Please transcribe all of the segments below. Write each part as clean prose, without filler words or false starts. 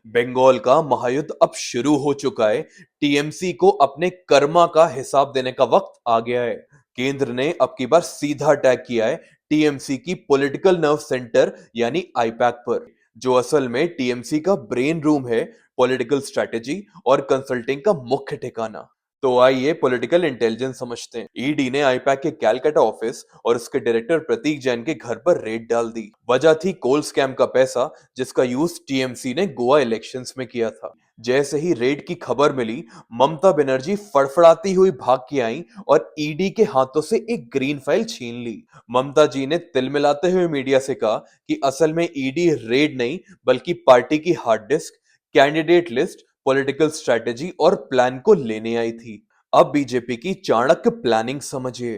बंगाल का महायुद्ध अब शुरू हो चुका है। टीएमसी को अपने कर्मा का हिसाब देने का वक्त आ गया है। केंद्र ने अब की बार सीधा अटैक किया है टीएमसी की पॉलिटिकल नर्व सेंटर यानी आईपैक पर, जो असल में टीएमसी का ब्रेन रूम है, पॉलिटिकल स्ट्रेटेजी और कंसल्टिंग का मुख्य ठिकाना। तो आइए पॉलिटिकल इंटेलिजेंस समझते हैं। ईडी ने आईपैक के कैलकाटा ऑफिस और उसके डायरेक्टर प्रतीक जैन के घर पर रेड डाल दी। वजह थी कोल स्कैम का पैसा, जिसका यूज टीएमसी ने गोवा इलेक्शंस में किया था। जैसे ही रेड की खबर मिली, ममता बनर्जी फड़फड़ाती हुई भाग के आई और ईडी के हाथों से एक ग्रीन फाइल छीन ली। ममता जी ने तिलमिलाते हुए मीडिया से कहा कि असल में ईडी रेड नहीं, बल्कि पार्टी की hard disk, candidate list, political strategy और प्लान को लेने आई थी। अब बीजेपी की चाणक्य प्लानिंग समझिए।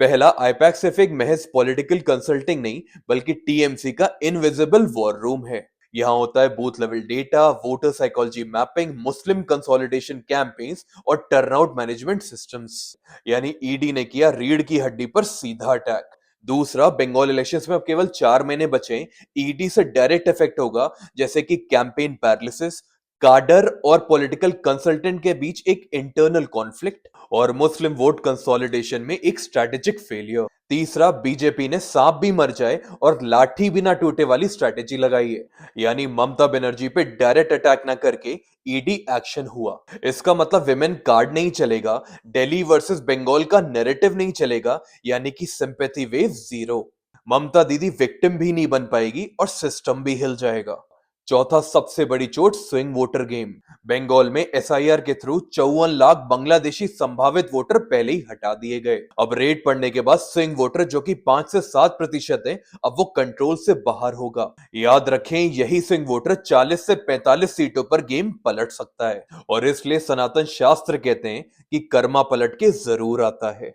पहला, आईपैक सिर्फ एक महज पॉलिटिकल कंसल्टिंग नहीं, बल्कि टीएमसी का इनविजिबल वॉर रूम है। यहाँ होता है booth level data, voter psychology mapping, मुस्लिम कंसोलिडेशन कैंपेन्स और टर्नआउट मैनेजमेंट सिस्टम्स। यानी ईडी ने किया रीढ़ की हड्डी पर सीधा अटैक। दूसरा, बंगाल इलेक्शंस में अब केवल 4 महीने बचे। ईडी से डायरेक्ट इफेक्ट होगा, जैसे कि कैंपेन पैरालिसिस, काडर और पॉलिटिकल कंसल्टेंट के बीच एक इंटरनल कॉन्फ्लिक्ट और मुस्लिम वोट कंसोलिडेशन में एक स्ट्रेटेजिक फेलियर। तीसरा, बीजेपी ने सांप भी मर जाए और लाठी भी ना टूटे वाली स्ट्रेटेजी लगाई है। यानी ममता बनर्जी पे डायरेक्ट अटैक ना करके ईडी एक्शन हुआ। इसका मतलब विमेन कार्ड नहीं चलेगा, दिल्ली वर्सेस बंगाल का नैरेटिव नहीं चलेगा, यानी कि सिंपैथी वेव जीरो। ममता दीदी विक्टिम भी नहीं बन पाएगी और सिस्टम भी हिल जाएगा। चौथा, सबसे बड़ी चोट, स्विंग वोटर गेम। बंगाल में एसआईआर के थ्रू 54 लाख बांग्लादेशी संभावित वोटर पहले ही हटा दिए गए। अब रेड पड़ने के बाद स्विंग वोटर, जो कि 5 से 7% है, अब वो कंट्रोल से बाहर होगा। याद रखें, यही स्विंग वोटर 40 से 45 सीटों पर गेम पलट सकता है और इसलिए सनातन शास्त्र कहते हैं कि कर्मा पलट के जरूर आता है।